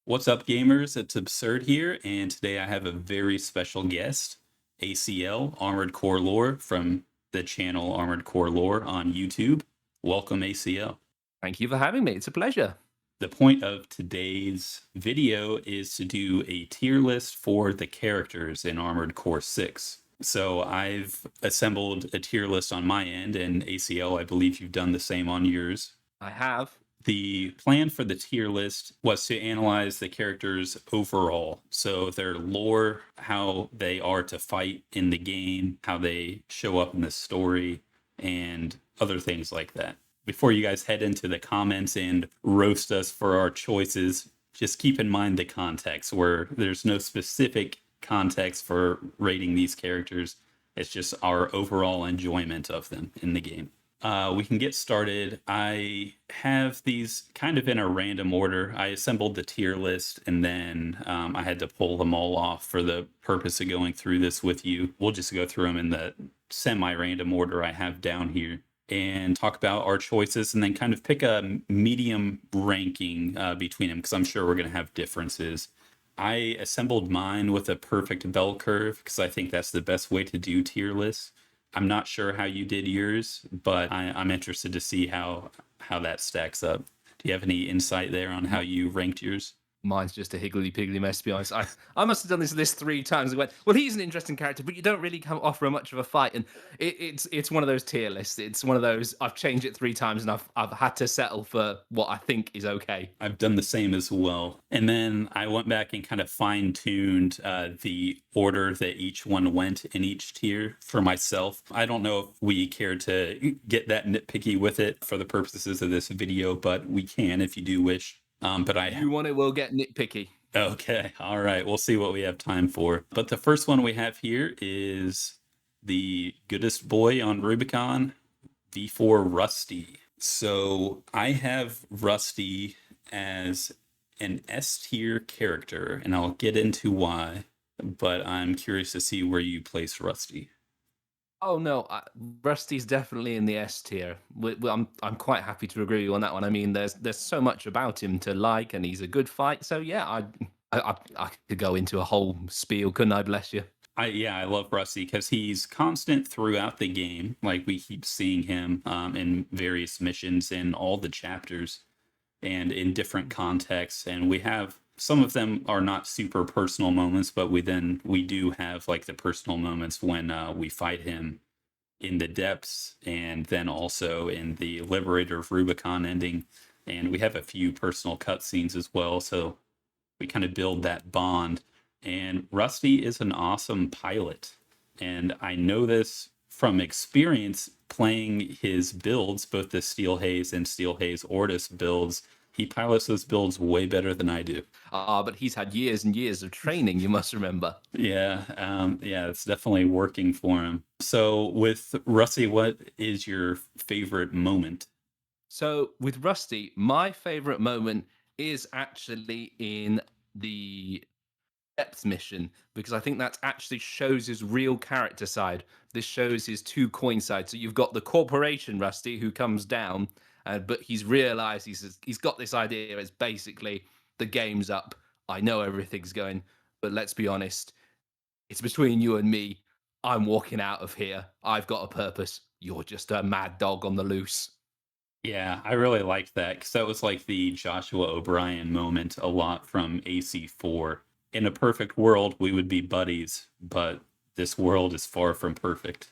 What's up, gamers? It's Absurd here, and today I have a very special guest, ACL, Armored Core Lore, from the channel Armored Core Lore on YouTube. Welcome, ACL. Thank you for having me. It's a pleasure. The point of today's video is to do a tier list for the characters in Armored Core 6. So I've assembled a tier list on my end, and ACL, I believe you've done the same on yours. I have. The plan for the tier list was to analyze the characters overall. So their lore, how they are to fight in the game, how they show up in the story, and other things like that. Before you guys head into the comments and roast us for our choices, just keep in mind the context where there's no specific context for rating these characters. It's just our overall enjoyment of them in the game. We can get started. I have these kind of in a random order. I assembled the tier list and then I had to pull them all off for the purpose of going through this with you. We'll just go through them in the semi-random order I have down here and talk about our choices and then kind of pick a medium ranking between them because I'm sure we're going to have differences. I assembled mine with a perfect bell curve because I think that's the best way to do tier lists. I'm not sure how you did yours, but I'm interested to see how that stacks up. Do you have any insight there on how you ranked yours? Mine's just a higgledy-piggledy mess, to be honest. I must have done this list 3 times. I went, well, he's an interesting character, but you don't really offer much of a fight. And it's one of those tier lists. It's one of those, I've changed it 3 times, and I've had to settle for what I think is okay. I've done the same as well. And then I went back and kind of fine-tuned the order that each one went in each tier for myself. I don't know if we care to get that nitpicky with it for the purposes of this video, but we can if you do wish. But If you want it, we'll get nitpicky. Okay, all right. We'll see what we have time for. But the first one we have here is the goodest boy on Rubicon, V4 Rusty. So I have Rusty as an S tier character, and I'll get into why, but I'm curious to see where you place Rusty. Oh no, Rusty's definitely in the S tier. I'm quite happy to agree with you on that one. I mean, there's so much about him to like, and he's a good fight. So yeah, I could go into a whole spiel, couldn't I? Bless you. I love Rusty because he's constant throughout the game. Like we keep seeing him in various missions in all the chapters and in different contexts. And we have some of them are not super personal moments, but we do have like the personal moments when we fight him in the depths and then also in the Liberator of Rubicon ending. And we have a few personal cutscenes as well. So we kind of build that bond. And Rusty is an awesome pilot. And I know this from experience playing his builds, both the Steel Haze and Steel Haze Ortis builds. He pilots those builds way better than I do. But he's had years and years of training, you must remember. Yeah, it's definitely working for him. So with Rusty, what is your favorite moment? So with Rusty, my favorite moment is actually in the depth mission because I think that actually shows his real character side. This shows his 2 coin sides. So you've got the corporation Rusty who comes down, but he's realized he's got this idea. It's basically the game's up. I know everything's going, but let's be honest. It's between you and me. I'm walking out of here. I've got a purpose. You're just a mad dog on the loose. Yeah, I really liked that because that was like the Joshua O'Brien moment a lot from AC4. In a perfect world, we would be buddies, but this world is far from perfect.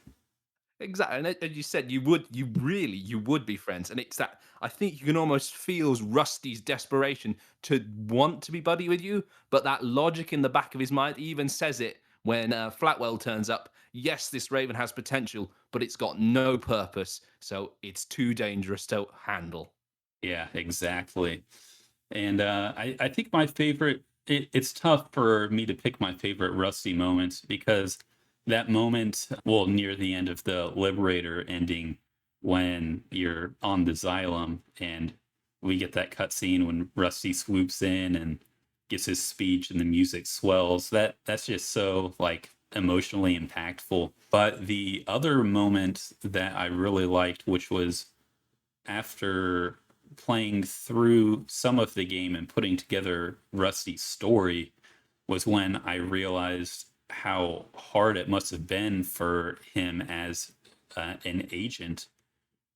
Exactly, and as you said, you would be friends, and it's that I think you can almost feel Rusty's desperation to want to be buddy with you, but that logic in the back of his mind even says it when Flatwell turns up. Yes, this Raven has potential, but it's got no purpose, so it's too dangerous to handle. Yeah, exactly. And I think my favorite, it's tough for me to pick my favorite Rusty moments because that moment, well, near the end of the Liberator ending, when you're on the Xylem and we get that cutscene when Rusty swoops in and gives his speech and the music swells. That's just so like emotionally impactful. But the other moment that I really liked, which was after playing through some of the game and putting together Rusty's story was when I realized how hard it must have been for him as an agent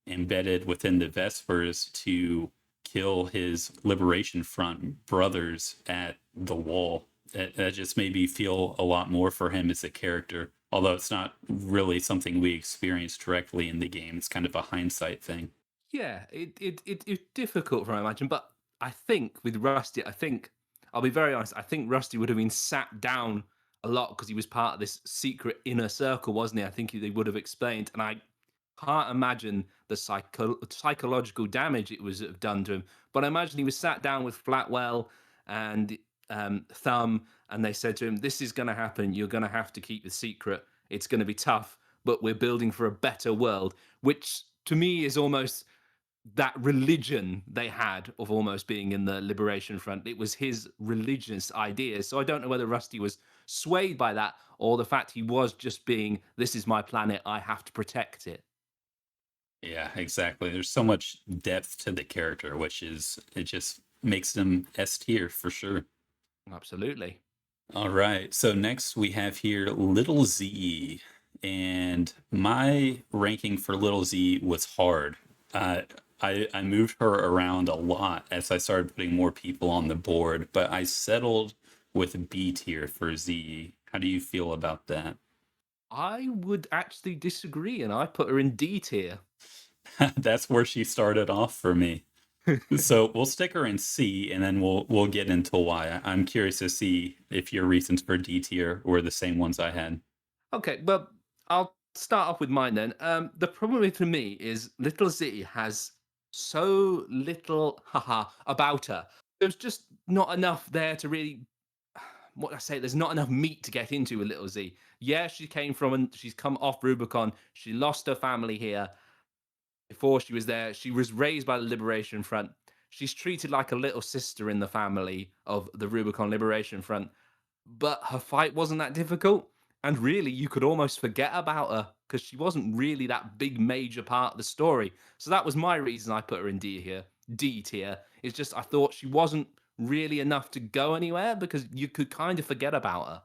embedded within the Vespers to kill his Liberation Front brothers at the wall. That just made me feel a lot more for him as a character, although it's not really something we experience directly in the game. It's kind of a hindsight thing. Yeah, it's difficult for I imagine, but I think with Rusty, I think I'll be very honest. I think Rusty would have been sat down a lot because he was part of this secret inner circle, wasn't he? I think they would have explained, and I can't imagine the psychological damage it was have done to him. But I imagine he was sat down with Flatwell and Thumb, and they said to him, "This is going to happen. You're going to have to keep the secret. It's going to be tough, but we're building for a better world," which to me is almost that religion they had of almost being in the Liberation Front. It was his religious ideas. So I don't know whether Rusty was swayed by that or the fact he was just being, this is my planet, I have to protect it. Yeah, exactly. There's so much depth to the character, which is it just makes him S tier for sure. Absolutely. All right. So next we have here Little Z. And my ranking for Little Z was hard. Uh, I moved her around a lot as I started putting more people on the board, but I settled with B tier for Z. How do you feel about that? I would actually disagree, and I put her in D tier. That's where she started off for me. So we'll stick her in C, and then we'll get into why. I'm curious to see if your reasons for D tier were the same ones I had. Okay, well, I'll start off with mine then. The problem with for me is Little Z has so little haha about her. There's just not enough there to really what I say. There's not enough meat to get into with Little Z. Yeah, she came from and she's come off Rubicon. She lost her family here before she was there. She was raised by the Liberation Front. She's treated like a little sister in the family of the Rubicon Liberation Front, but her fight wasn't that difficult. And really, you could almost forget about her because she wasn't really that big major part of the story. So that was my reason I put her in D here. D tier. It's just I thought she wasn't really enough to go anywhere because you could kind of forget about her.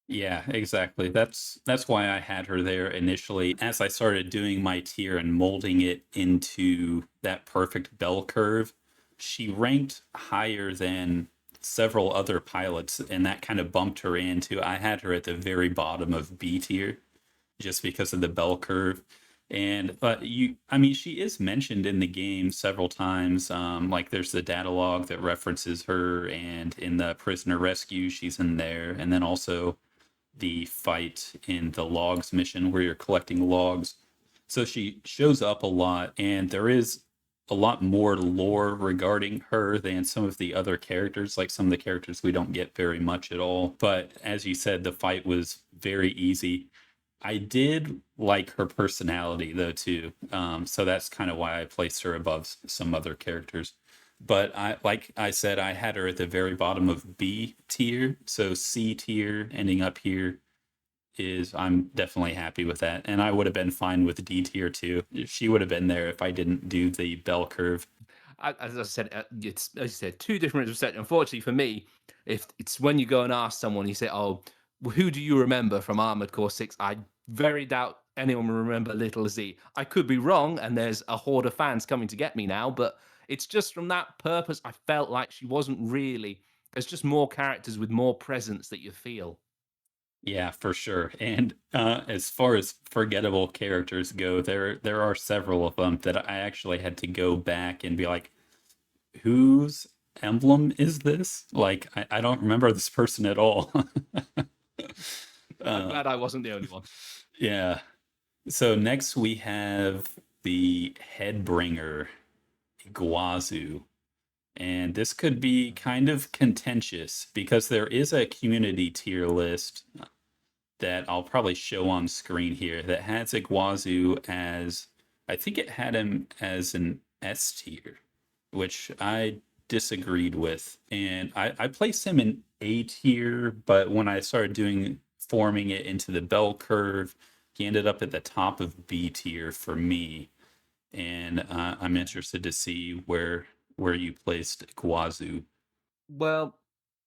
Yeah, exactly. That's why I had her there initially. As I started doing my tier and molding it into that perfect bell curve, she ranked higher than several other pilots, and that kind of bumped her into. I had her at the very bottom of B tier just because of the bell curve. And I mean, she is mentioned in the game several times. Like there's the data log that references her, and in the prisoner rescue, she's in there, and then also the fight in the logs mission where you're collecting logs. So she shows up a lot, and there is a lot more lore regarding her than some of the other characters, like some of the characters we don't get very much at all. But as you said, the fight was very easy. I did like her personality though too, so that's kind of why I placed her above some other characters. But like I said, I had her at the very bottom of B tier, so C tier ending up here is I'm definitely happy with that, and I would have been fine with D tier too. She would have been there if I didn't do the bell curve. As I said, it's as you said, two different perspectives. Unfortunately for me, if it's when you go and ask someone, you say, "Oh, who do you remember from Armored Core 6?" I very doubt anyone will remember Little Z. I could be wrong, and there's a horde of fans coming to get me now, but it's just from that purpose. I felt like she wasn't really. There's just more characters with more presence that you feel. Yeah, for sure. And as far as forgettable characters go, there are several of them that I actually had to go back and be like, whose emblem is this? Like, I don't remember this person at all. I'm uh, glad I wasn't the only one. yeah. So next we have the Headbringer, Iguazu. And this could be kind of contentious because there is a community tier list that I'll probably show on screen here that has Iguazu as, I think it had him as an S tier, which I disagreed with. And I placed him in A tier, but when I started forming it into the bell curve, he ended up at the top of B tier for me. and I'm interested to see where you placed Iguazu. Well,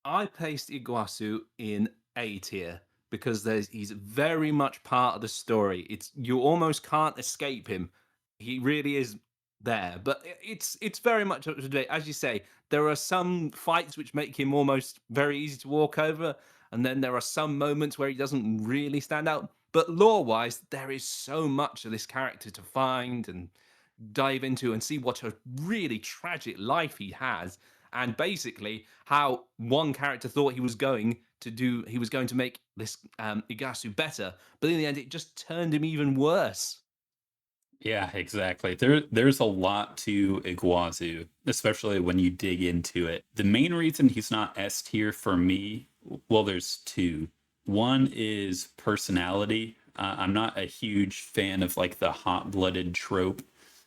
I placed Iguazu in A tier because he's very much part of the story. It's you almost can't escape him. He really is there, but it's very much up to date. As you say, there are some fights which make him almost very easy to walk over, and then there are some moments where he doesn't really stand out. But lore-wise, there is so much of this character to find and dive into and see what a really tragic life he has, and basically how one character thought he was going to make this Igasu better, but in the end it just turned him even worse. Yeah, exactly. There's a lot to Iguazu, especially when you dig into it. The main reason he's not S tier for me, well, there's two. One is personality. I'm not a huge fan of like the hot-blooded trope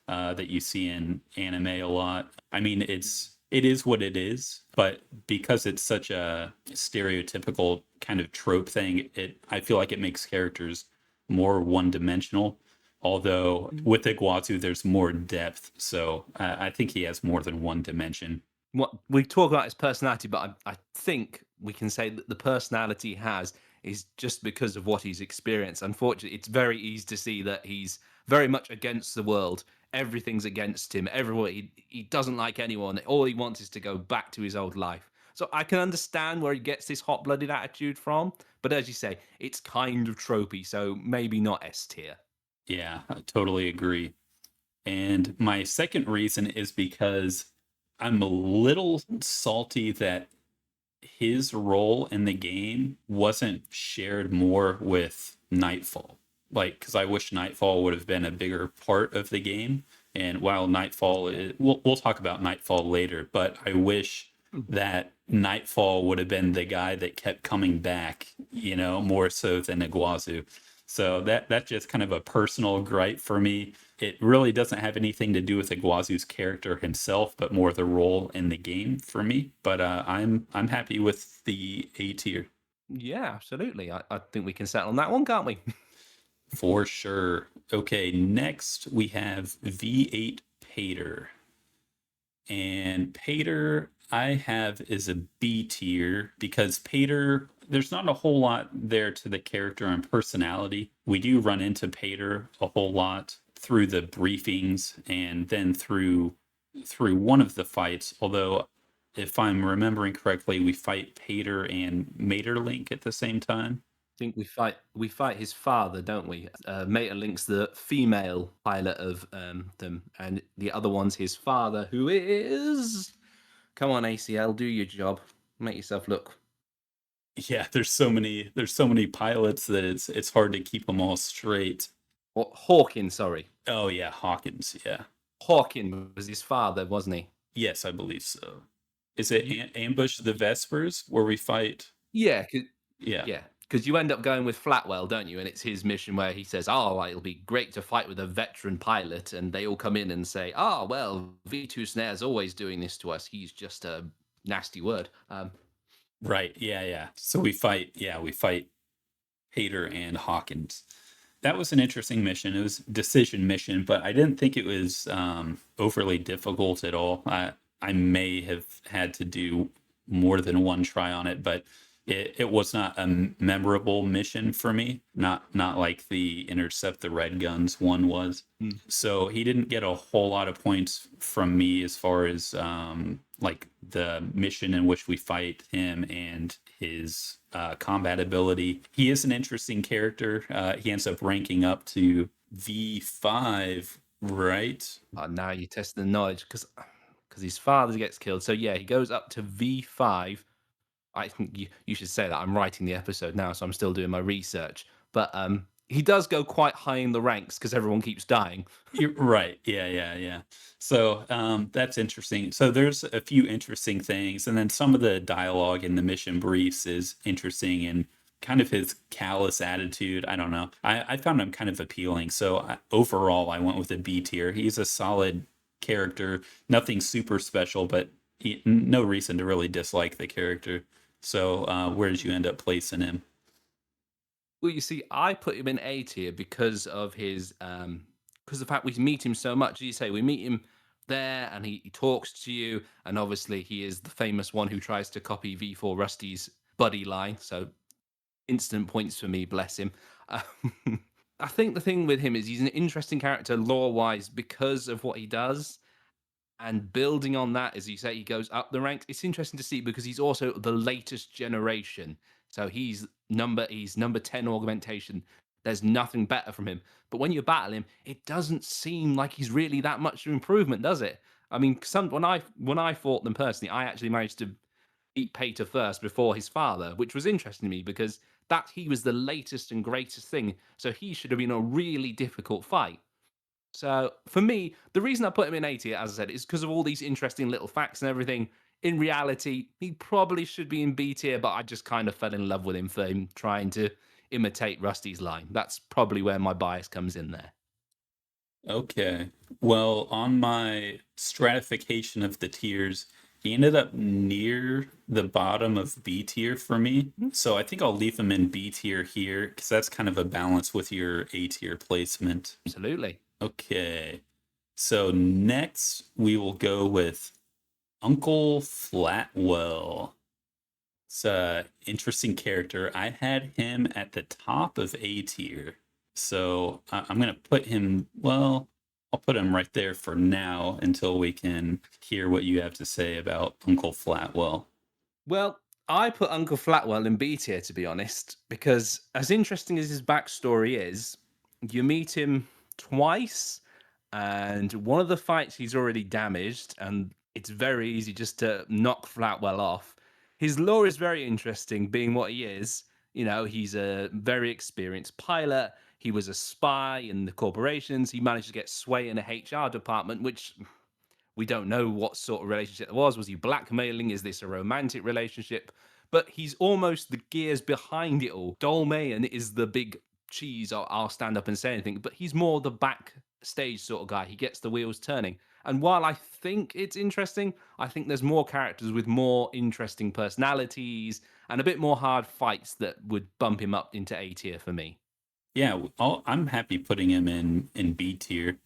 that you see in anime a lot. I mean, it is what it is, but because it's such a stereotypical kind of trope thing, it I feel like it makes characters more one-dimensional. Although with Iguazu, there's more depth, so I think he has more than one dimension. What we talk about his personality, but I think we can say that the personality he has is just because of what he's experienced. Unfortunately, it's very easy to see that he's very much against the world. Everything's against him. Everyone he doesn't like anyone. All he wants is to go back to his old life. So I can understand where he gets this hot-blooded attitude from, but as you say, it's kind of tropey, so maybe not S tier. Yeah, I totally agree. And my second reason is because I'm a little salty that his role in the game wasn't shared more with Nightfall. Like, because I wish Nightfall would have been a bigger part of the game. And while Nightfall is, we'll talk about Nightfall later, but I wish that Nightfall would have been the guy that kept coming back, more so than Iguazu. So that's just kind of a personal gripe for me. It really doesn't have anything to do with Iguazu's character himself, but more the role in the game for me. But I'm happy with the A tier Yeah, absolutely. I think we can settle on that one, can't we? for sure. Okay, next we have V8 Pater. And Pater, I have is a B tier because Pater, there's not a whole lot there to the character and personality. We do run into Pater a whole lot through the briefings and then through one of the fights. Although, if I'm remembering correctly, we fight Pater and Materlink at the same time. Think we fight his father, don't we? Link's the female pilot of them, and the other one's his father, who is. Come on, ACL, do your job. Make yourself look. Yeah, there's so many pilots that it's hard to keep them all straight. Or Hawkins, sorry. Oh yeah, Hawkins. Yeah. Hawkins was his father, wasn't he? Yes, I believe so. Is it You, Ambush the Vespers where we fight? yeah, Yeah, yeah. Because you end up going with Flatwell, don't you? And it's his mission where he says, "Oh, it'll be great to fight with a veteran pilot," and they all come in and say, "Oh, well, V2 Snare's always doing this to us. He's just a nasty word." right. Yeah, yeah. So we fight Hader and Hawkins. That was an interesting mission. It was a decision mission, but I didn't think it was overly difficult at all. I may have had to do more than one try on it, but it was not a memorable mission for me. Not like the intercept the red guns one was. Mm. So he didn't get a whole lot of points from me as far as like the mission in which we fight him and his combat ability. He is an interesting character. He ends up ranking up to V5, right? Now you test the knowledge because his father gets killed. So yeah, he goes up to V5. I think you should say that I'm writing the episode now, so I'm still doing my research. But he does go quite high in the ranks because everyone keeps dying. You're right. Yeah, yeah, yeah. So that's interesting. So there's a few interesting things, and then some of the dialogue in the mission briefs is interesting, and kind of his callous attitude. I don't know. I found him kind of appealing. So overall, I went with a B tier. He's a solid character. Nothing super special, but no reason to really dislike the character. So where did you end up placing him? Well, you see, I put him in A tier because of his because the fact we meet him so much, as you say, we meet him there and he talks to you. And obviously, he is the famous one who tries to copy V4 Rusty's buddy line. So instant points for me, bless him. Um, I think the thing with him is he's an interesting character lore wise because of what he does. And building on that, as you say, he goes up the ranks. It's interesting to see because he's also the latest generation. So he's number 10 augmentation. There's nothing better from him. But when you battle him, it doesn't seem like he's really that much of improvement, does it? I mean, when I fought them personally, I actually managed to beat Pater first before his father, which was interesting to me because that he was the latest and greatest thing. So he should have been a really difficult fight. So for me, the reason I put him in A tier, as I said, is because of all these interesting little facts and everything. In reality, he probably should be in B tier, but I just kind of fell in love with him for him trying to imitate Rusty's line. That's probably where my bias comes in there. Okay. Well, on my stratification of the tiers, he ended up near the bottom of B tier for me. Mm, So I think I'll leave him in B tier here because that's kind of a balance with your A tier placement. absolutely. Okay. So next we will go with Uncle Flatwell. It's a interesting character. I had him at the top of A tier. So I'm going to put him, well, I'll put him right there for now until we can hear what you have to say about Uncle Flatwell. Well, I put Uncle Flatwell in B tier, to be honest, because as interesting as his backstory is, you meet him twice, and one of the fights he's already damaged, and it's very easy just to knock Flatwell off. His lore is very interesting, being what he is. He's a very experienced pilot. He was a spy in the corporations. He managed to get sway in a HR department, which we don't know what sort of relationship it was. Was he blackmailing? Is this a romantic relationship? But he's almost the gears behind it all. Dolmayan is the big cheese. I'll stand up and say anything, but he's more the backstage sort of guy. He gets the wheels turning. And while I think it's interesting, I think there's more characters with more interesting personalities and a bit more hard fights that would bump him up into A tier for me. Yeah, I'm happy putting him in B tier.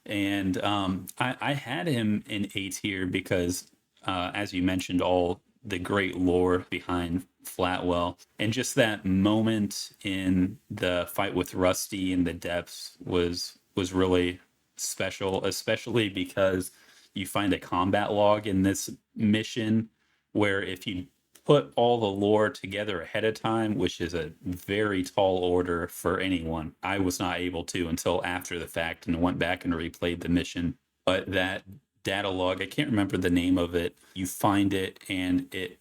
And I had him in A tier because, as you mentioned, all the great lore behind Flatwell and just that moment in the fight with Rusty in the depths was really special, especially because you find a combat log in this mission where if you put all the lore together ahead of time, which is a very tall order for anyone. I was not able to until after the fact and went back and replayed the mission. But that data log, I can't remember the name of it. You find it and it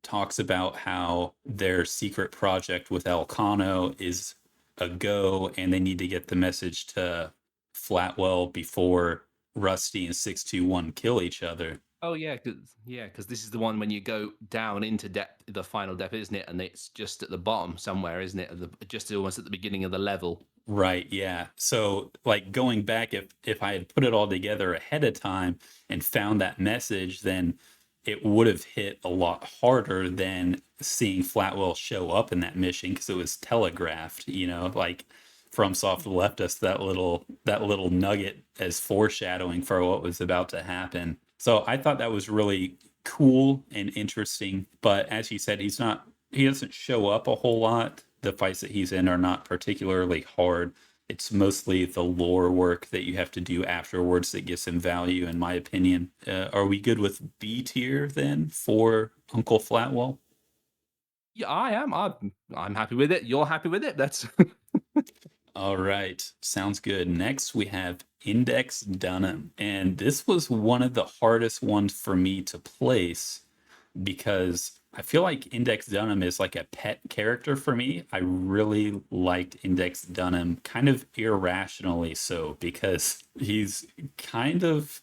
talks about how their secret project with Elcano is a go and they need to get the message to Flatwell before Rusty and 621 kill each other. Oh yeah, because this is the one when you go down into depth, the final depth, isn't it? And it's just at the bottom somewhere, isn't it? Just almost at the beginning of the level. Right, yeah. So like going back, if I had put it all together ahead of time and found that message, then it would have hit a lot harder than seeing Flatwell show up in that mission because it was telegraphed, like FromSoft left us that little nugget as foreshadowing for what was about to happen. So I thought that was really cool and interesting. But as you said, he doesn't show up a whole lot. The fights that he's in are not particularly hard. It's mostly the lore work that you have to do afterwards that gives him value, in my opinion. Are we good with B tier then for Uncle Flatwell? Yeah, I am. I'm happy with it. You're happy with it. That's All right, sounds good. Next, we have Index Dunham. And this was one of the hardest ones for me to place because I feel like Index Dunham is like a pet character for me. I really liked Index Dunham kind of irrationally so because he's kind of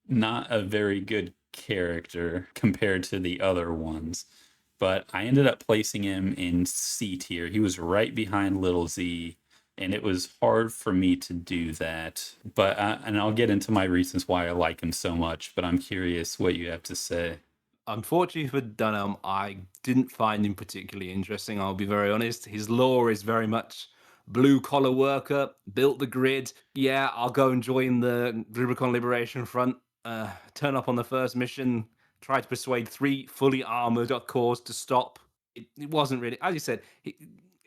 not a very good character compared to the other ones. But I ended up placing him in C tier. He was right behind Little Z, and it was hard for me to do that. But and I'll get into my reasons why I like him so much. But I'm curious what you have to say. unfortunately for Dunham. I didn't find him particularly interesting. I'll be very honest. His lore is very much blue collar worker, built the grid. Yeah, I'll go and join the Rubicon Liberation Front. Turn up on the first mission, try to persuade 3 fully armored cores to stop. It wasn't really, as you said,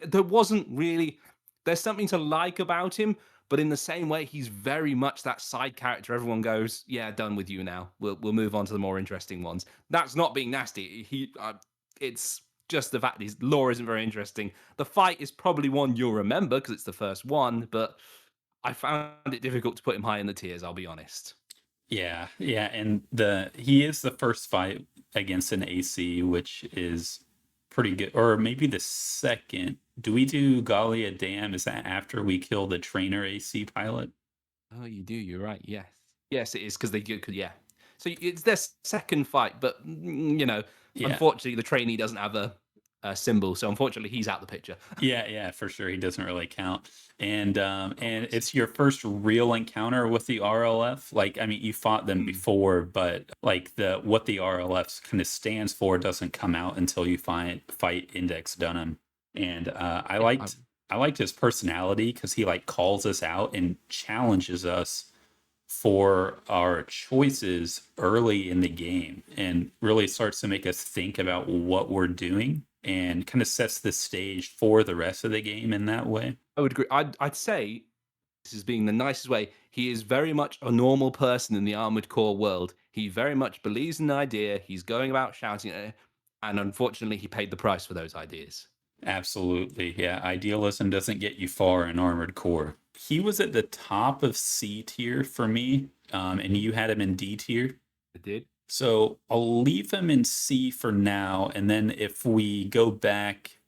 there wasn't really. There's something to like about him, but in the same way, he's very much that side character. Everyone goes, "Yeah, done with you now. We'll move on to the more interesting ones." That's not being nasty. It's just the fact his lore isn't very interesting. The fight is probably one you'll remember because it's the first one, but I found it difficult to put him high in the tiers. I'll be honest. Yeah, yeah, and the he is the first fight against an AC, which is pretty good. Or maybe the second. Do we do Galia Dam? Is that after we kill the trainer AC pilot? Oh, you do. You're right. Yes, yes, it is because they do. Yeah. So it's their second fight, but Yeah. unfortunately, the trainee doesn't have a symbol, so unfortunately, he's out the picture. Yeah, yeah, for sure. He doesn't really count. And Almost. it's your first real encounter with the RLF. Like, I mean, you fought them Mm. before, but like the what the RLF kind of stands for doesn't come out until you fight Index Dunham. And Yeah, I liked his personality because he like calls us out and challenges us for our choices early in the game and really starts to make us think about what we're doing and kind of sets the stage for the rest of the game in that way. I would agree. I'd say this is being the nicest way. He is very much a normal person in the Armored Core world. He very much believes in the idea. He's going about shouting it, and unfortunately, he paid the price for those ideas. Absolutely. Yeah. Idealism doesn't get you far in Armored Core. He was at the top of C tier for me, and you had him in D tier. It did. So I'll leave him in C for now. And then if we go back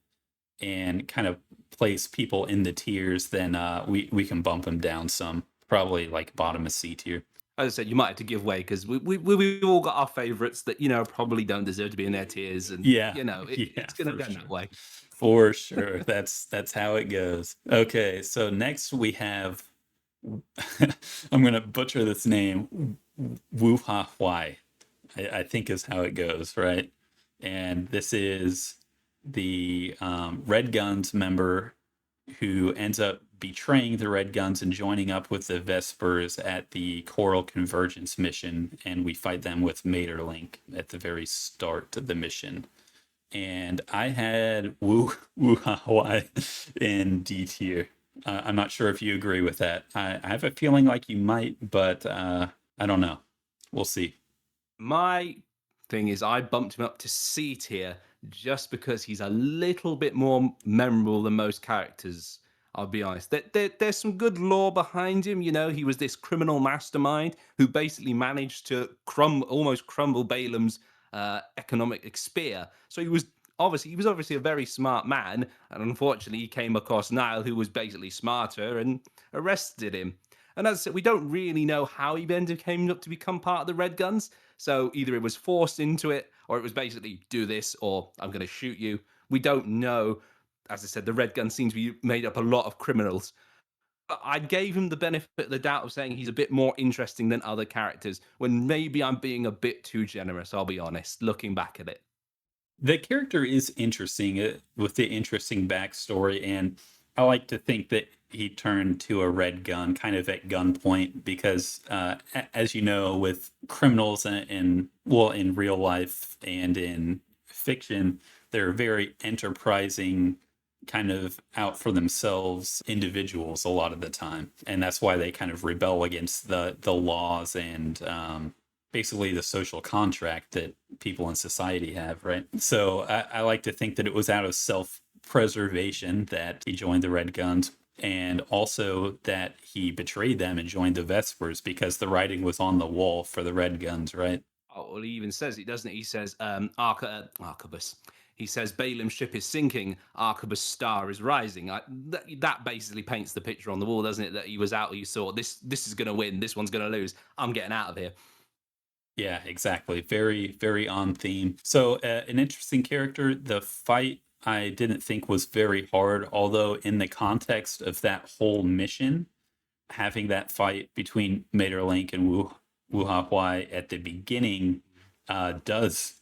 and kind of place people in the tiers, then we can bump him down some, probably like bottom of C tier. As I said, you might have to give way because we all got our favorites that probably don't deserve to be in their tiers, and Yeah, yeah, it's going to for go that sure. way. For sure. That's how it goes. Okay, so next we have I'm gonna butcher this name. Wu Ha Huai, I think is how it goes, right? And this is the Red Guns member who ends up betraying the Red Guns and joining up with the Vespers at the Coral Convergence mission, and we fight them with Materlink at the very start of the mission. And I had Wu Hawaii in D tier. I'm not sure if you agree with that. I have a feeling like you might, but I don't know. We'll see. My thing is, I bumped him up to C tier just because he's a little bit more memorable than most characters. I'll be honest. There's some good lore behind him. He was this criminal mastermind who basically managed to almost crumble Balaam's economic spear. So he was obviously a very smart man, and unfortunately, he came across Niall, who was basically smarter, and arrested him. And as I said, we don't really know how he came up to become part of the Red Guns. So either it was forced into it, or it was basically do this, or I'm going to shoot you. We don't know. As I said, the Red Guns seem to be made up a lot of criminals. But I gave him the benefit of the doubt of saying he's a bit more interesting than other characters, when maybe I'm being a bit too generous, I'll be honest, looking back at it. The character is interesting with the interesting backstory, and I like to think that he turned to a red gun kind of at gunpoint because, as you know, with criminals in real life and in fiction, they're very enterprising, kind of out for themselves individuals a lot of the time, and that's why they kind of rebel against the laws and basically the social contract that people in society have, right? So I like to think that it was out of self-preservation that he joined the Red Guns, and also that he betrayed them and joined the Vespers because the writing was on the wall for the Red Guns, right? Oh, well, he even says it, doesn't it? He says, Arquebus. He says Balaam's ship is sinking, Arquebus' star is rising. That basically paints the picture on the wall, doesn't it? That he was out, he saw this is going to win, this one's going to lose. I'm getting out of here. Yeah, exactly. Very, very on theme. So, an interesting character. The fight I didn't think was very hard, although in the context of that whole mission, having that fight between Materlink and Wu Hahuai at the beginning does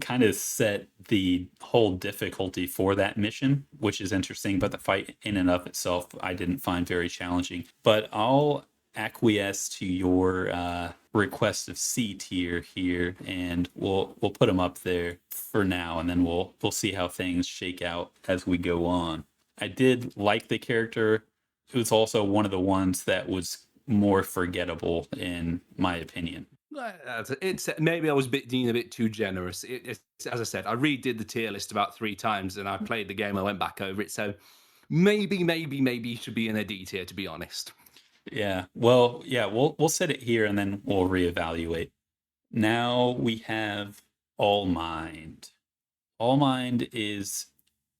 kind of set the whole difficulty for that mission, which is interesting. But the fight in and of itself, I didn't find very challenging. But I'll acquiesce to your request of C tier here, and we'll put them up there for now, and then we'll see how things shake out as we go on. I did like the character. It was also one of the ones that was more forgettable in my opinion. It's maybe I was being a bit too generous. It's, as I said, I redid the tier list about 3 times, and I played the game. I went back over it, so maybe it should be in a D tier, to be honest. Yeah. Well, yeah, we'll set it here and then we'll reevaluate. Now we have All Mind. All Mind is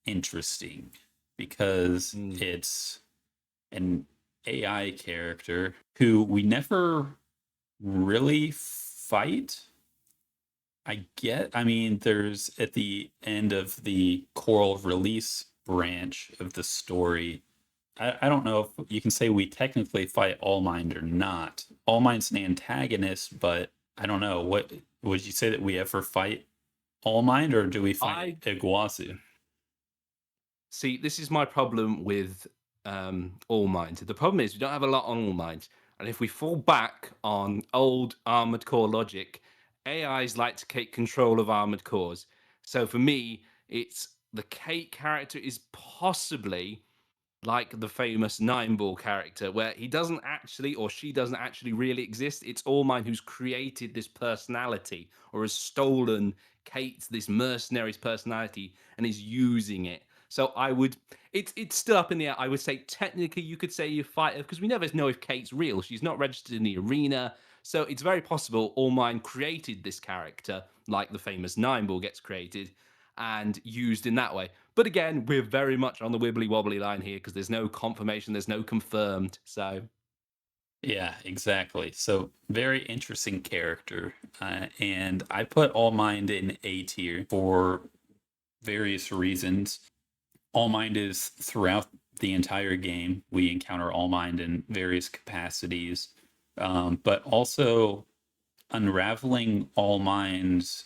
interesting because Mm. it's an AI character who we never really fight. I mean, there's at the end of the choral release branch of the story. I don't know if you can say we technically fight All Mind or not. All Mind's an antagonist, but I don't know. What would you say that we ever fight All Mind, or do we fight I Iguazu? See, this is my problem with All Might. The problem is we don't have a lot on All Might, and if we fall back on old Armored Core logic, AIs like to take control of Armored Cores. So for me, it's the Kate character is possibly like the famous Nine Ball character, where he doesn't actually or she doesn't actually really exist. It's All Mine who's created this personality or has stolen Kate's this mercenary's personality and is using it. So I would, it's still up in the air. I would say technically you could say you fight her because we never know if Kate's real. She's not registered in the arena, so it's very possible All Mine created this character, like the famous Nine Ball gets created, and used in that way. But again, we're very much on the wibbly wobbly line here because there's no confirmation, there's no confirmed. So Yeah, exactly. So very interesting character, and I put All Mind in A tier for various reasons. All Mind is throughout the entire game. We encounter All Mind in various capacities, but also unraveling All Mind's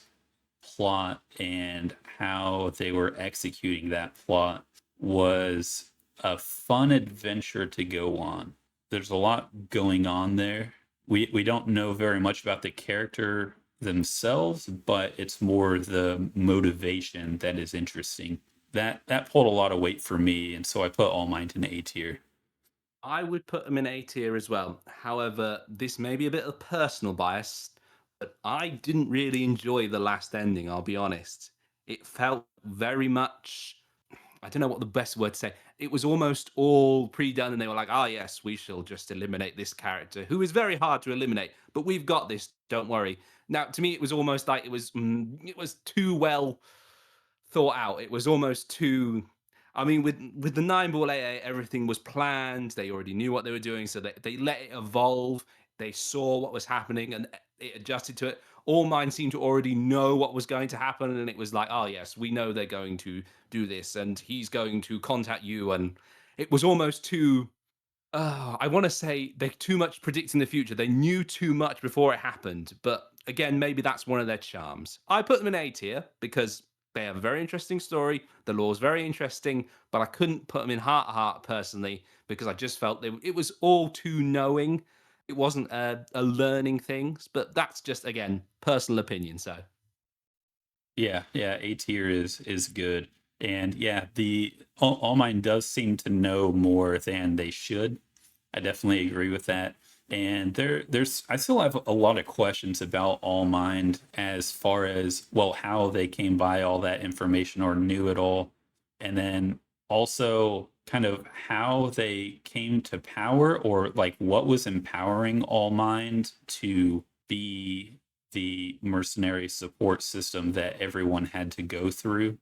plot and how they were executing that plot was a fun adventure to go on. There's a lot going on there. We don't know very much about the character themselves, but it's more the motivation that is interesting. That pulled a lot of weight for me, and so I put All Mind in A tier. I would put them in A tier as well. However, this may be a bit of personal bias, but I didn't really enjoy the last ending, I'll be honest. It felt very much, I don't know what the best word to say. It was almost all pre-done, and they were like, "Oh yes, we shall just eliminate this character, who is very hard to eliminate, but we've got this. Don't worry." Now, to me, it was almost like it was too well thought out. It was almost too. I mean, with the Nine Ball AA, everything was planned. They already knew what they were doing, so they let it evolve. They saw what was happening and it adjusted to it. All Mine seemed to already know what was going to happen, and it was like, oh yes, we know they're going to do this, and he's going to contact you, and it was almost too. I want to say they too much predicting the future. They knew too much before it happened. But again, maybe that's one of their charms. I put them in A tier because they have a very interesting story. The lore is very interesting, but I couldn't put them in heart personally because I just felt it was all too knowing. It wasn't a learning thing. But that's just again personal opinion. So Yeah, yeah, A tier is good. And yeah, the All Mine does seem to know more than they should. I definitely agree with that. And there's I still have a lot of questions about All Mind as far as well how they came by all that information or knew it all. And then also kind of how they came to power or like what was empowering All Mind to be the mercenary support system that everyone had to go through.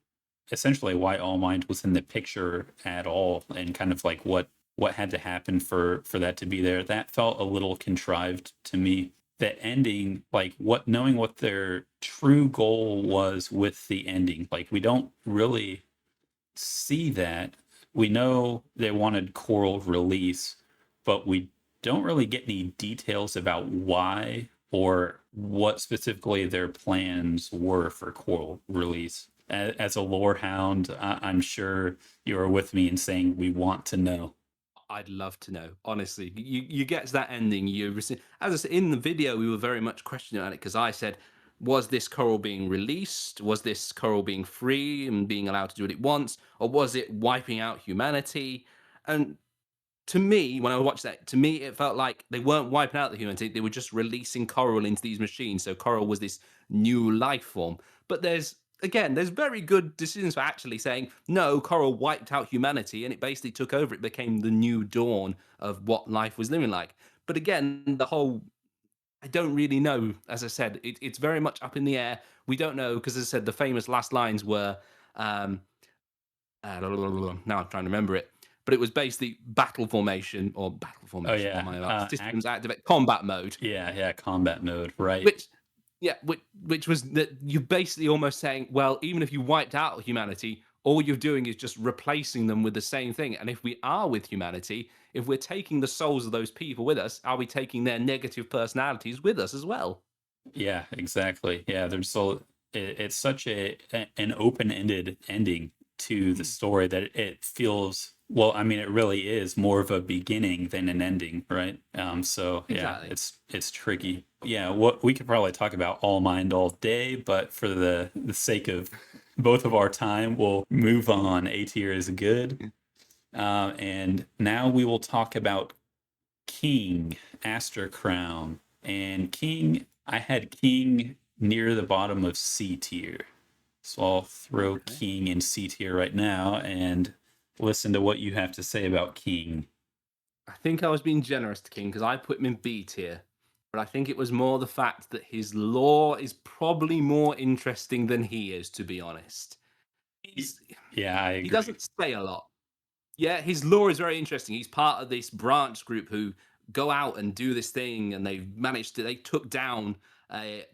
Essentially, why All Mind was in the picture at all, and kind of like what had to happen for that to be there. That felt a little contrived to me. The ending, like what knowing what their true goal was with the ending, like we don't really see that. We know they wanted choral release, but we don't really get any details about why or what specifically their plans were for Coral release. As a lore hound, I'm sure you're with me in saying we want to know. I'd love to know. Honestly, you get to that ending. As I said in the video, we were very much questioning it because I said, was this coral being released? Was this coral being free and being allowed to do what it wants, or was it wiping out humanity? And to me, when I watched that, to me, it felt like they weren't wiping out the humanity. They were just releasing coral into these machines. So coral was this new life form. But there's very good decisions for actually saying, no, coral wiped out humanity and it basically took over. It became the new dawn of what life was living like. But again, I don't really know. As I said, it's very much up in the air. We don't know because, as I said, the famous last lines were, um, now I'm trying to remember it, but it was basically battle formation or battle Oh formation. What yeah, am I about? Systems activate combat mode, yeah, combat mode, right? which yeah, which was that you're basically almost saying, well, even if you wiped out humanity, all you're doing is just replacing them with the same thing. And if we are with humanity, if we're taking the souls of those people with us, are we taking their negative personalities with us as well? Yeah, exactly. Yeah, it's such an open-ended ending to the Mm, story that it feels, well, I mean, it really is more of a beginning than an ending, right? So yeah, exactly. it's tricky. Yeah, what we could probably talk about All Mind all day, but for the sake of both of our time, we'll move on. A tier is good. And now we will talk about King, Aster Crown. And King, I had King near the bottom of C tier. So I'll throw Okay. King in C tier right now and listen to what you have to say about King. I think I was being generous to King because I put him in B tier, but I think it was more the fact that his lore is probably more interesting than he is, to be honest. Y- He's Yeah, I he agree. doesn't say a lot. Yeah, his lore is very interesting. He's part of this branch group who go out and do this thing, and they took down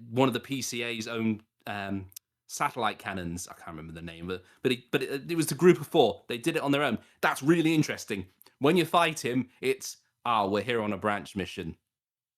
one of the PCA's own satellite cannons. I can't remember the name, but it was a group of four. They did it on their own. That's really interesting. When you fight him, it's we're here on a branch mission.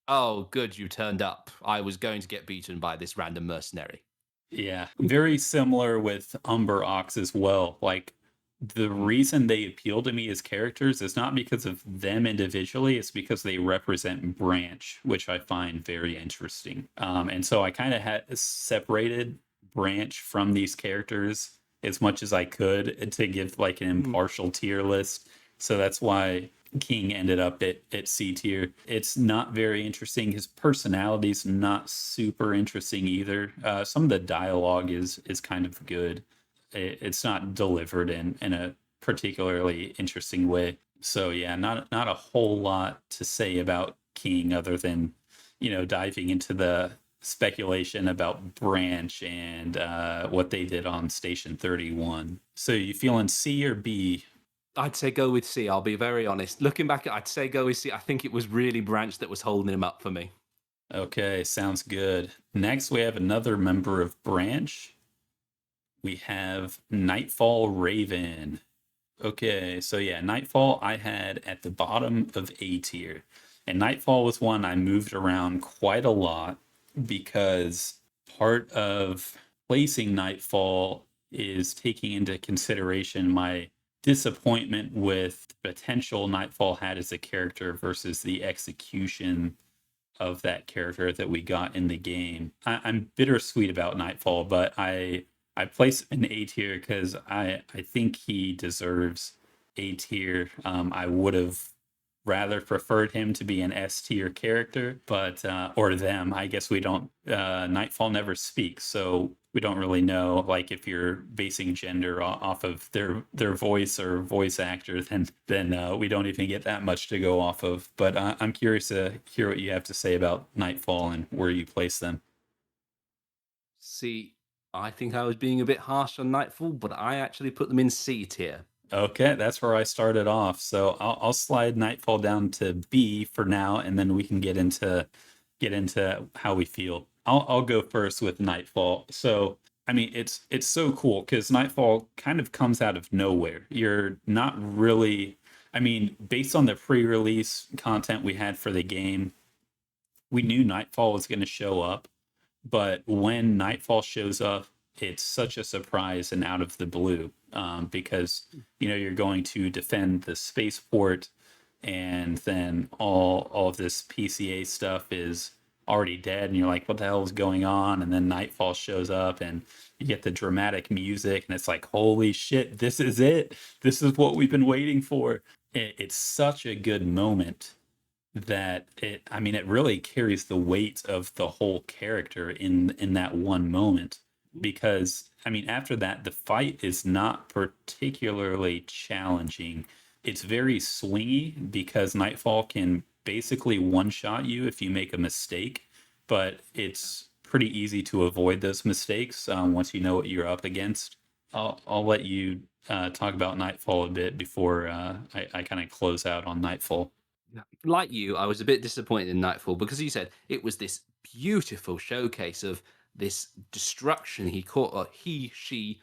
Oh, good, you turned up. I was going to get beaten by this random mercenary. Yeah, very similar with Umber Ox as well. Like the Mm, reason they appeal to me as characters is not because of them individually, it's because they represent Branch, which I find very interesting. And so I kind of had separated Branch from these characters as much as I could to give like an mm, impartial tier list. So that's why King ended up at C tier. It's not very interesting. His personality's not super interesting either. Some of the dialogue is kind of good. It's not delivered in a particularly interesting way. So yeah, not a whole lot to say about King other than diving into the speculation about Branch and what they did on Station 31. So you feeling C or B? I'd say go with C. I'll be very honest. Looking back, I'd say go with C. I think it was really Branch that was holding him up for me. Okay, sounds good. Next, we have another member of Branch. We have Nightfall Raven. Okay, so yeah, Nightfall I had at the bottom of A tier. And Nightfall was one I moved around quite a lot because part of placing Nightfall is taking into consideration my disappointment with the potential Nightfall had as a character versus the execution of that character that we got in the game. I'm bittersweet about Nightfall, but I place him in A tier because I think he deserves A tier. I would have rather preferred him to be an S tier character, but or them. I guess we don't. Nightfall never speaks, so we don't really know. Like if you're basing gender off of their voice or voice actor, then we don't even get that much to go off of. But I'm curious to hear what you have to say about Nightfall and where you place them. See, I think I was being a bit harsh on Nightfall, but I actually put them in C tier. Okay, that's where I started off. So I'll slide Nightfall down to B for now, and then we can get into how we feel. I'll go first with Nightfall. So I mean, it's so cool because Nightfall kind of comes out of nowhere. You're not really, I mean, based on the pre-release content we had for the game, we knew Nightfall was going to show up, but when Nightfall shows up, it's such a surprise and out of the blue, because you're going to defend the spaceport, and then all of this PCA stuff is already dead, and you're like, what the hell is going on? And then Nightfall shows up, and you get the dramatic music, and it's like, holy shit, this is it. This is what we've been waiting for. It's such a good moment that it really carries the weight of the whole character in that one moment, because after that the fight is not particularly challenging. It's very swingy because Nightfall can basically one shot you if you make a mistake, but it's pretty easy to avoid those mistakes once you know what you're up against. I'll let you talk about Nightfall a bit before I kind of close out on Nightfall. Yeah. Like you, I was a bit disappointed in Nightfall because you said it was this beautiful showcase of this destruction he caught, or he, she,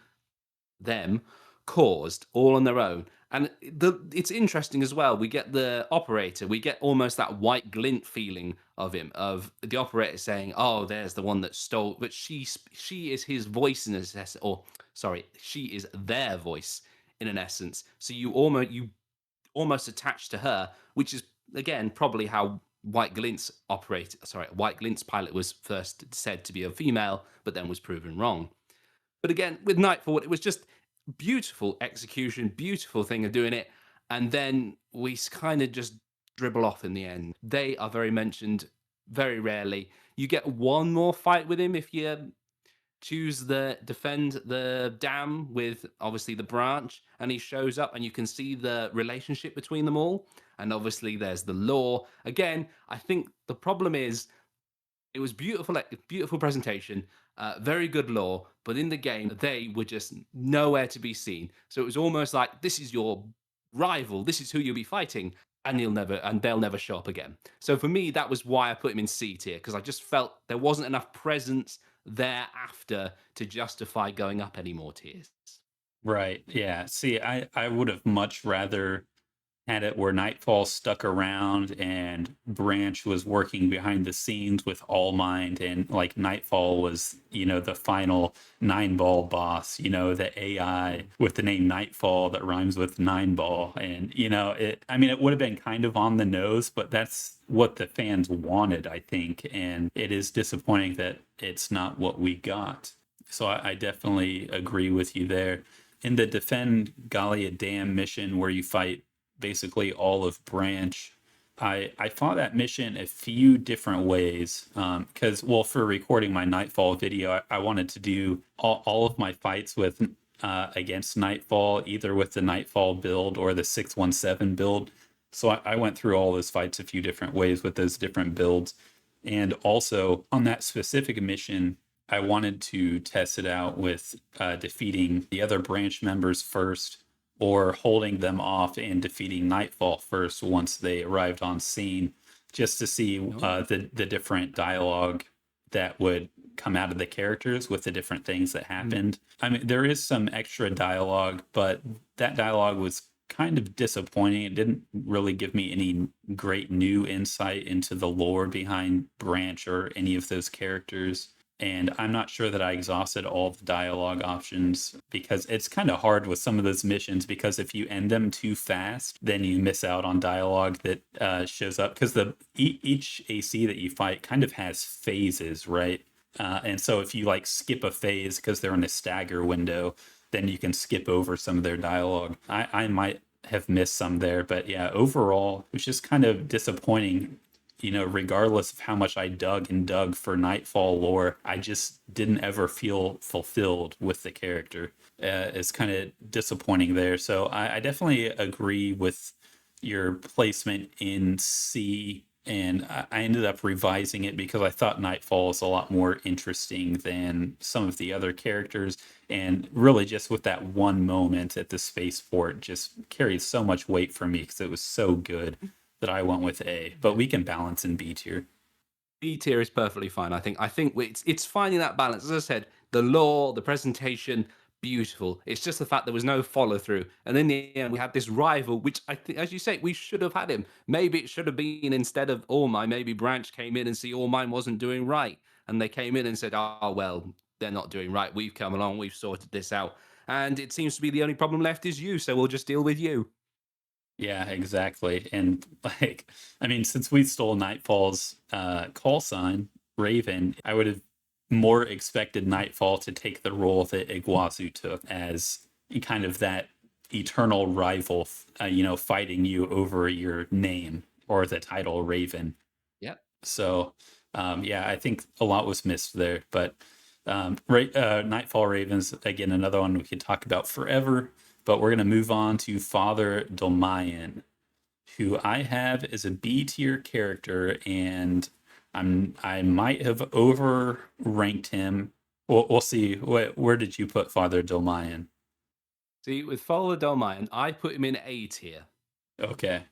them caused all on their own. And it's interesting as well. We get the operator, we get almost that white glint feeling of him, of the operator saying, "Oh, there's the one that stole," but she is his voice in a sense, or sorry, she is their voice in an essence. So you almost attach to her, which is again probably how White Glint's pilot was first said to be a female, but then was proven wrong. But again, with Nightfall, it was just beautiful execution, beautiful thing of doing it, and then we kind of just dribble off in the end. They are very mentioned very rarely. You get one more fight with him if you choose the defend the dam with obviously the branch, and he shows up and you can see the relationship between them all, and obviously there's the lore. Again, I think the problem is it was beautiful, beautiful presentation, very good lore, but in the game they were just nowhere to be seen. So it was almost like this is your rival, this is who you'll be fighting, and they'll never show up again. So for me, that was why I put him in C tier, because I just felt there wasn't enough presence thereafter to justify going up any more tiers. Right. Yeah. See, I would have much rather had it where Nightfall stuck around and Branch was working behind the scenes with All Mind, and like Nightfall was, the final nine ball boss, the AI with the name Nightfall that rhymes with nine ball. And, it would have been kind of on the nose, but that's what the fans wanted, I think. And it is disappointing that it's not what we got. So I definitely agree with you there. In the Defend Galia Dam mission where you fight basically all of Branch, I fought that mission a few different ways, because, well, for recording my Nightfall video, I wanted to do all of my fights with against Nightfall, either with the Nightfall build or the 617 build. So I went through all those fights a few different ways with those different builds. And also on that specific mission, I wanted to test it out with defeating the other branch members first, or holding them off and defeating Nightfall first once they arrived on scene, just to see the different dialogue that would come out of the characters with the different things that happened. There is some extra dialogue, but that dialogue was kind of disappointing. It didn't really give me any great new insight into the lore behind Branch or any of those characters. And I'm not sure that I exhausted all the dialogue options, because it's kind of hard with some of those missions, because if you end them too fast, then you miss out on dialogue that shows up, because each AC that you fight kind of has phases, right? And so if you like skip a phase because they're in a stagger window, then you can skip over some of their dialogue. I might have missed some there, but yeah, overall, it was just kind of disappointing. Regardless of how much I dug and dug for Nightfall lore, I just didn't ever feel fulfilled with the character. It's kind of disappointing there. So I definitely agree with your placement in C, and I ended up revising it because I thought Nightfall is a lot more interesting than some of the other characters. And really, just with that one moment at the spaceport, just carried so much weight for me because it was so good that I went with A. But we can balance in B tier. B tier is perfectly fine. I think it's finding that balance. As I said, the lore, the presentation, beautiful. It's just the fact there was no follow through. And in the end, we had this rival, which I think, as you say, we should have had him. Maybe it should have been instead of All Mine, maybe Branch came in and see All Mine wasn't doing right. And they came in and said, oh, well, they're not doing right. We've come along, we've sorted this out. And it seems to be the only problem left is you. So we'll just deal with you. Yeah, exactly. And like, I mean, since we stole Nightfall's call sign, Raven, I would have more expected Nightfall to take the role that Iguazu took as kind of that eternal rival, fighting you over your name or the title Raven. Yep. So, yeah, I think a lot was missed there. But Nightfall Ravens, again, another one we could talk about forever. But we're going to move on to Father Dolmayan, who I have as a B tier character, and I might have overranked him. We'll see. Where did you put Father Dolmayan? See, with Follow Domain, I put him in A tier. Okay.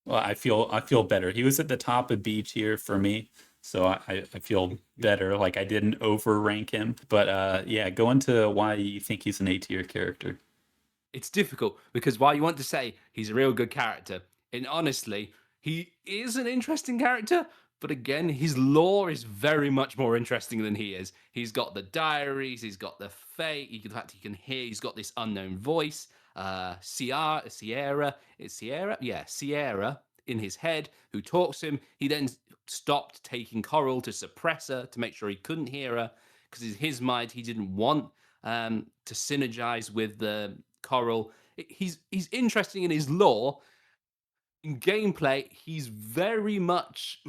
Well, I feel better. He was at the top of B tier for me, so I feel better. Like I didn't overrank him, but yeah, go into why you think he's an A tier character. It's difficult because while you want to say he's a real good character, and honestly, he is an interesting character, but again, his lore is very much more interesting than he is. He's got the diaries, he's got the fate, the fact he can hear, he's got this unknown voice, Sierra in his head who talks to him. He then stopped taking Coral to suppress her to make sure he couldn't hear her because in his mind he didn't want to synergize with the Coral. He's interesting in his lore. In gameplay, he's very much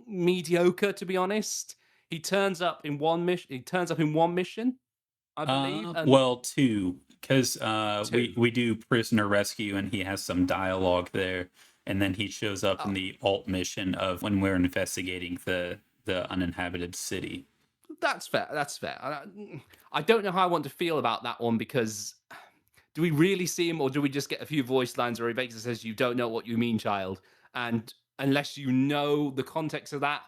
mediocre, to be honest. He turns up in one mission. He turns up in one mission, I believe, and Well, two, because we two. we do prisoner rescue, and he has some dialogue there, and then he shows up in Oh, the alt mission of when we're investigating the uninhabited city. that's fair. That's fair. I don't know how I want to feel about that one because do we really see him, or do we just get a few voice lines where he basically says, "You don't know what you mean, child," and unless you know the context of that,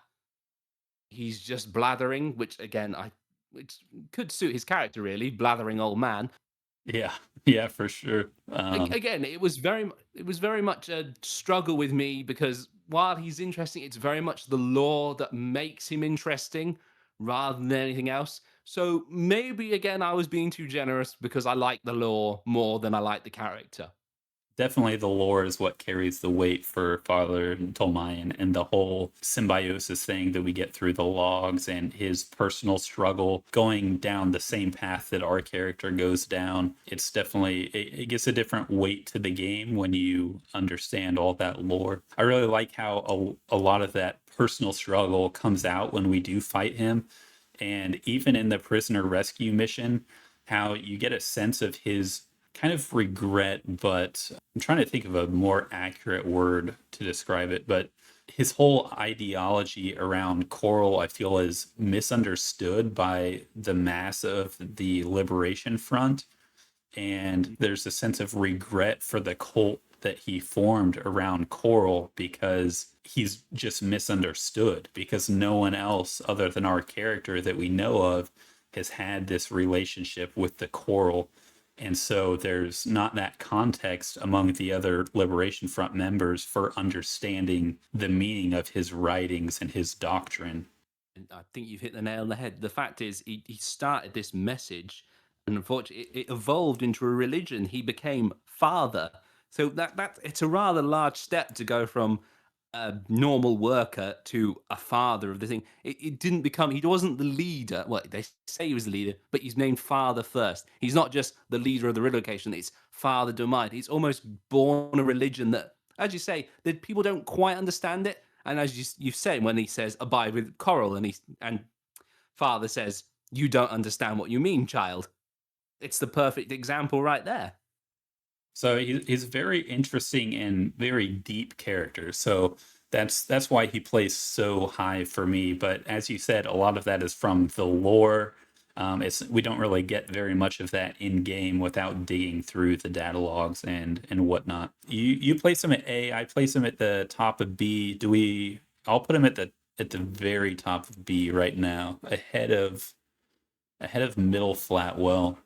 he's just blathering, which again, which could suit his character really, blathering old man. Yeah, yeah, for sure. Again, it was very much a struggle with me because while he's interesting, it's very much the lore that makes him interesting rather than anything else. So maybe again, I was being too generous because I like the lore more than I like the character. Definitely the lore is what carries the weight for Father Tolmayan, and the whole symbiosis thing that we get through the logs and his personal struggle going down the same path that our character goes down. It's definitely, it gives a different weight to the game when you understand all that lore. I really like how a lot of that personal struggle comes out when we do fight him. And even in the prisoner rescue mission, how you get a sense of his kind of regret, but I'm trying to think of a more accurate word to describe it. But his whole ideology around Coral, I feel, is misunderstood by the mass of the Liberation Front. And there's a sense of regret for the cult that he formed around Coral because he's just misunderstood, because no one else other than our character that we know of has had this relationship with the Coral. And so there's not that context among the other Liberation Front members for understanding the meaning of his writings and his doctrine. And I think you've hit the nail on the head. The fact is, he started this message, and unfortunately, it evolved into a religion. He became father. So that it's a rather large step to go from a normal worker to a father of the thing. It didn't become. He wasn't the leader. Well, they say he was the leader, but he's named father first. He's not just the leader of the relocation. It's father domain. He's almost born a religion that, as you say, that people don't quite understand it. And as you say, when he says abide with Coral, and father says, "You don't understand what you mean, child." It's the perfect example right there. So he's very interesting and very deep character. So that's why he plays so high for me. But as you said, a lot of that is from the lore. It's we don't really get very much of that in game without digging through the data logs and whatnot. You place him at A. I place him at the top of B. Do we? I'll put him at the very top of B right now, ahead of middle Flatwell.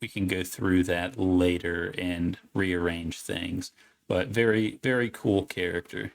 we can go through that later and rearrange things. But very, very cool character.